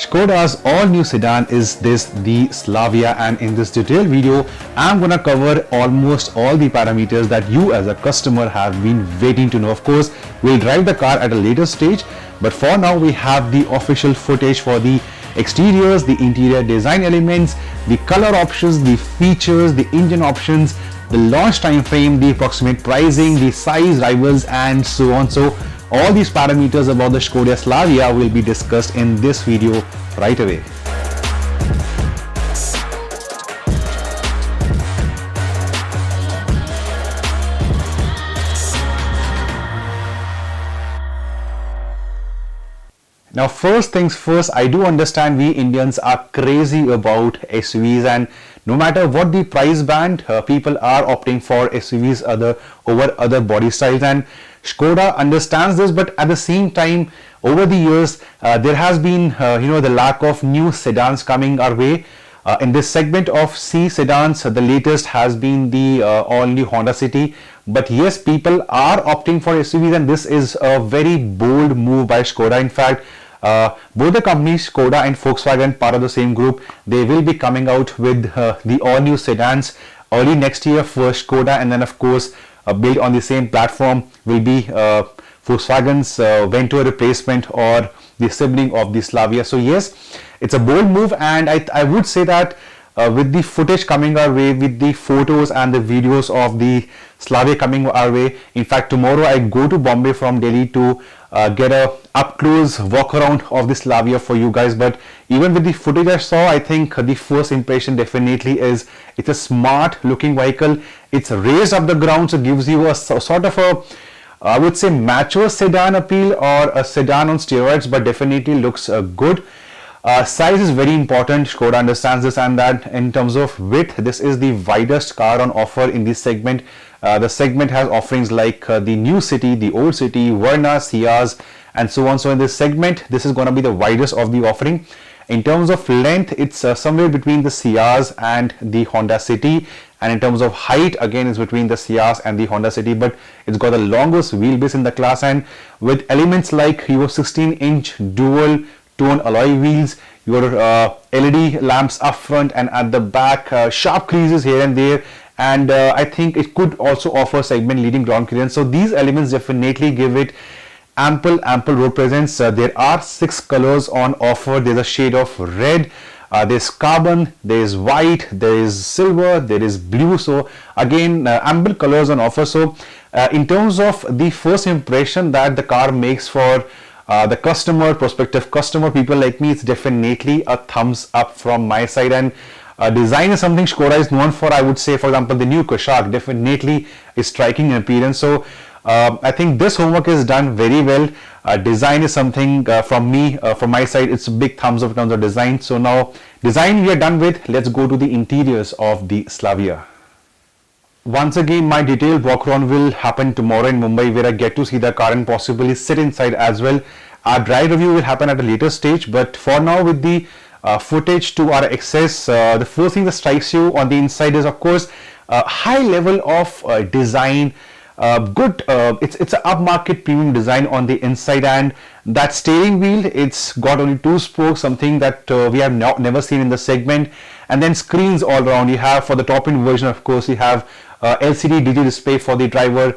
Škoda's all-new sedan is the Slavia, and in this detailed video I'm gonna cover almost all the parameters that you as a customer have been waiting to know. Of course, we'll drive the car at a later stage, but for now we have the official footage for the exteriors, the interior design elements, the color options, the features, the engine options, the launch time frame, the approximate pricing, the size, rivals, and so on. So all these parameters about the Škoda Slavia will be discussed in this video right away. Now, first things first, I do understand we Indians are crazy about SUVs, and no matter what the price band, people are opting for SUVs over other body styles, and Škoda understands this. But at the same time, over the years, there has been the lack of new sedans coming our way. In this segment of C sedans, the latest has been the all-new Honda City. But yes, people are opting for SUVs, and this is a very bold move by Škoda. In fact, both the companies, Škoda and Volkswagen, part of the same group, they will be coming out with the all-new sedans early next year for Škoda, and then of course built on the same platform will be Volkswagen's Vento replacement or the sibling of the Slavia. So yes, it's a bold move, and I would say that with the footage coming our way, with the photos and the videos of the Slavia coming our way. In fact, tomorrow I go to Bombay from Delhi to get a up-close walk around of the Slavia for you guys. But even with the footage I saw, I think the first impression definitely is it's a smart looking vehicle. It's raised up the ground, so gives you a sort of a, I would say, mature sedan appeal or a sedan on steroids, but definitely looks good. Size is very important. Škoda understands this, and that in terms of width, this is the widest car on offer in this segment. The segment has offerings like the new City, the old City, Verna, Ciaz, and so on. So in this segment, this is going to be the widest of the offering. In terms of length, it's somewhere between the Ciaz and the Honda City, and in terms of height, again, it's between the Ciaz and the Honda City, but it's got the longest wheelbase in the class, and with elements like your 16-inch dual tone alloy wheels, your LED lamps up front and at the back, sharp creases here and there, and I think it could also offer segment leading ground clearance. So these elements definitely give it ample road presence. There are 6 colors on offer. There's a shade of red, there's carbon, there's white, there is silver, there is blue. So again, ample colors on offer. So in terms of the first impression that the car makes for the customer, prospective customer, people like me, it's definitely a thumbs up from my side. And design is something Škoda is known for. I would say, for example, the new Kushaq definitely is striking in appearance. So I think this homework is done very well. Design is something from my side, it's a big thumbs up in terms of design. So now design we are done with. Let's go to the interiors of the Slavia. Once again, my detailed walk around will happen tomorrow in Mumbai, where I get to see the car and possibly sit inside as well. Our drive review will happen at a later stage, but for now, with the footage to our access, the first thing that strikes you on the inside is, of course, high level of design. Good, it's an upmarket premium design on the inside, and that steering wheel, it's got only 2 spokes, something that we have never seen in the segment. And then screens all around. You have, for the top end version, of course, you have LCD digital display for the driver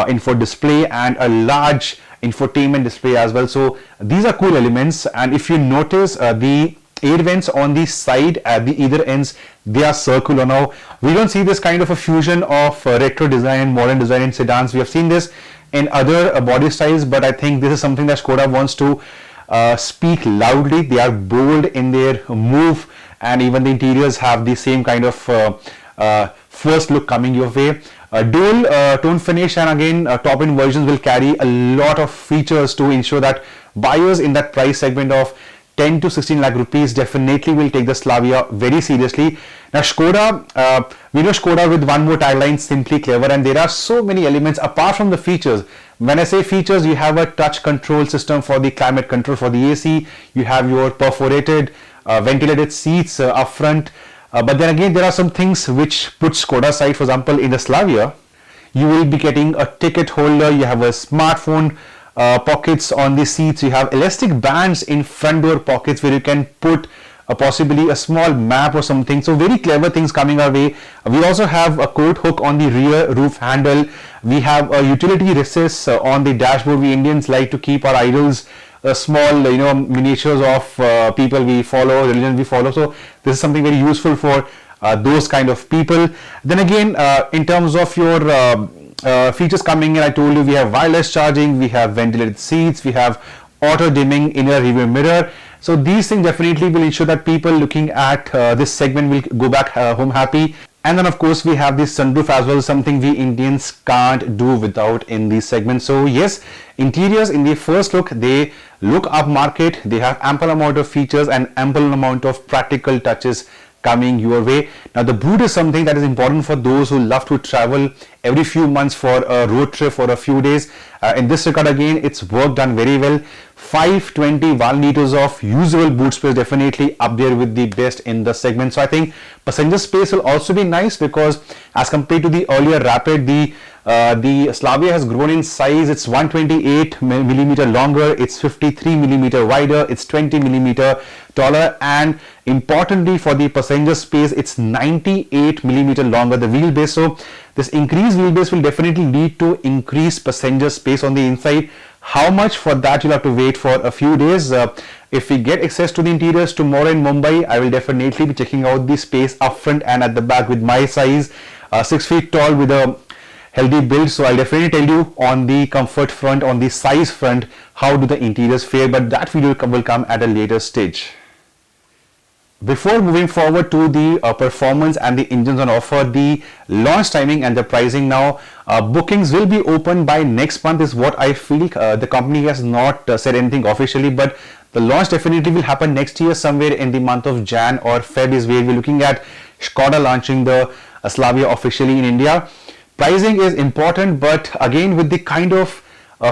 info display, and a large infotainment display as well. So these are cool elements. And if you notice, the air vents on the side at the either ends, they are circular. Now we don't see this kind of a fusion of retro design and modern design in sedans. We have seen this in other body styles, but I think this is something that Škoda wants to speak loudly. They are bold in their move, and even the interiors have the same kind of first look coming your way. Dual tone finish, and again top end versions will carry a lot of features to ensure that buyers in that price segment of 10 to 16 lakh rupees definitely will take the Slavia very seriously. Now Škoda, we know Škoda with one more tagline, simply clever, and there are so many elements apart from the features. When I say features, you have a touch control system for the climate control for the AC, you have your perforated ventilated seats up front, but then again there are some things which put Škoda aside. For example, in the Slavia, you will be getting a ticket holder, you have a smartphone pockets on the seats. You have elastic bands in front door pockets where you can put possibly a small map or something. So very clever things coming our way. We also have a coat hook on the rear roof handle. We have a utility recess on the dashboard. We Indians like to keep our idols small, miniatures of people we follow, religion we follow. So this is something very useful for those kind of people. Then again, in terms of your features coming in, I told you we have wireless charging, we have ventilated seats, we have auto dimming inner rear mirror. So these things definitely will ensure that people looking at this segment will go back home happy. And then of course we have this sunroof as well, something we Indians can't do without in these segments. So yes, interiors in the first look, they look upmarket, they have ample amount of features and ample amount of practical touches coming your way. Now the boot is something that is important for those who love to travel every few months for a road trip for a few days. In this regard again, it's work done very well. 521 liters of usable boot space, definitely up there with the best in the segment. So I think passenger space will also be nice because as compared to the earlier Rapid, the Slavia has grown in size. It's 128 millimeter longer, it's 53 millimeter wider, it's 20 millimeter taller, and importantly for the passenger space, it's 98 millimeter longer, the wheelbase. So this increased wheelbase will definitely lead to increased passenger space on the inside. How much? For that you'll have to wait for a few days. If we get access to the interiors tomorrow in Mumbai, I will definitely be checking out the space up front and at the back with my size, 6 feet tall with a healthy build. So I'll definitely tell you on the comfort front, on the size front, how do the interiors fare, but that video will come at a later stage. Before moving forward to the performance and the engines on offer, the launch timing and the pricing now, bookings will be open by next month is what I feel. The company has not said anything officially, but the launch definitely will happen next year somewhere in the month of Jan or Feb is where we're looking at Skoda launching the Slavia officially in India. Pricing is important, but again with the kind of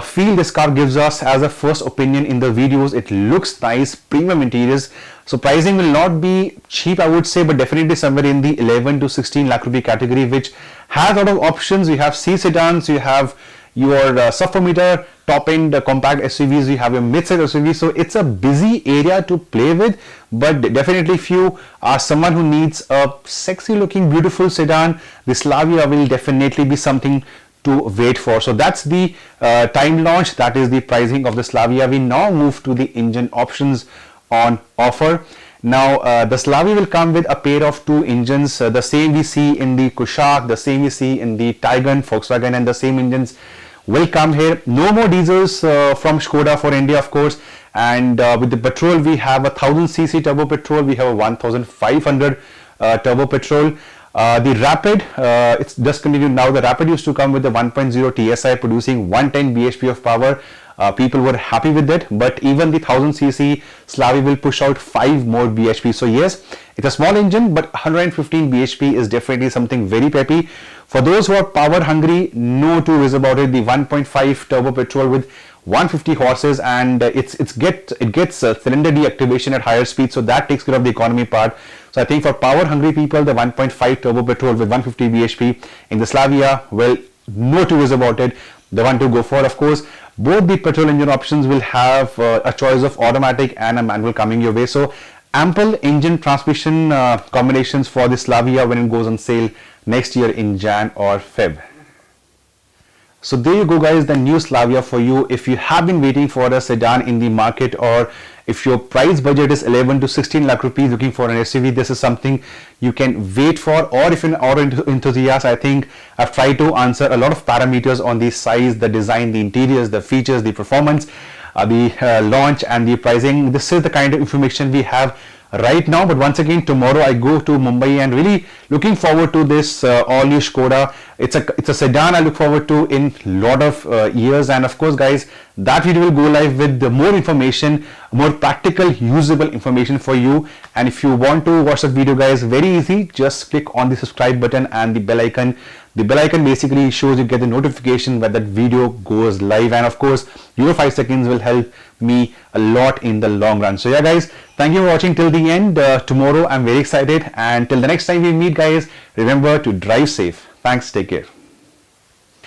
feel this car gives us as a first opinion in the videos, it looks nice, premium interiors. So pricing will not be cheap, I would say, but definitely somewhere in the 11 to 16 lakh rupee category, which has a lot of options. You have C sedans, you have your sub 4 meter top end compact SUVs, you have your mid-size SUVs. So it's a busy area to play with, but definitely if you are someone who needs a sexy looking beautiful sedan, the Slavia will definitely be something to wait for. So that's the time launch, that is the pricing of the Slavia. We now move to the engine options on offer. Now the Slavia will come with a pair of two engines, the same we see in the Kushaq, the same we see in the Taycan, Volkswagen, and the same engines will come here. No more diesels from Skoda for India, of course. And with the petrol, we have a 1000cc turbo petrol, we have a 1500 turbo petrol. The Rapid, it's discontinued now. The Rapid used to come with the 1.0 TSI producing 110 bhp of power. People were happy with it, but even the 1000cc Slavia will push out 5 more bhp. So yes, it's a small engine, but 115 bhp is definitely something very peppy. For those who are power hungry, no two ways about it. The 1.5 turbo petrol with 150 horses, and it gets cylinder deactivation at higher speed, so that takes care of the economy part. So I think for power hungry people, the 1.5 turbo petrol with 150 bhp in the Slavia, well, no two ways about it, the one to go for. Of course, both the petrol engine options will have a choice of automatic and a manual coming your way. So ample engine transmission combinations for the Slavia when it goes on sale next year in Jan or Feb. So there you go guys, the new Slavia for you. If you have been waiting for a sedan in the market, or if your price budget is 11 to 16 lakh rupees looking for an SUV, this is something you can wait for. Or if you're an auto enthusiast, I think I've tried to answer a lot of parameters on the size, the design, the interiors, the features, the performance, the launch and the pricing. This is the kind of information we have right now, but once again tomorrow I go to Mumbai and really looking forward to this all new Skoda. It's a sedan I look forward to in lot of years, and of course guys, that video will go live with more information, more practical usable information for you. And if you want to watch that video guys, very easy, just click on the subscribe button and the bell icon. The bell icon basically shows you get the notification when that video goes live, and of course your 5 seconds will help me a lot in the long run. So yeah guys, thank you for watching till the end. Tomorrow I'm very excited, and till the next time we meet guys, remember to drive safe. Thanks, take care.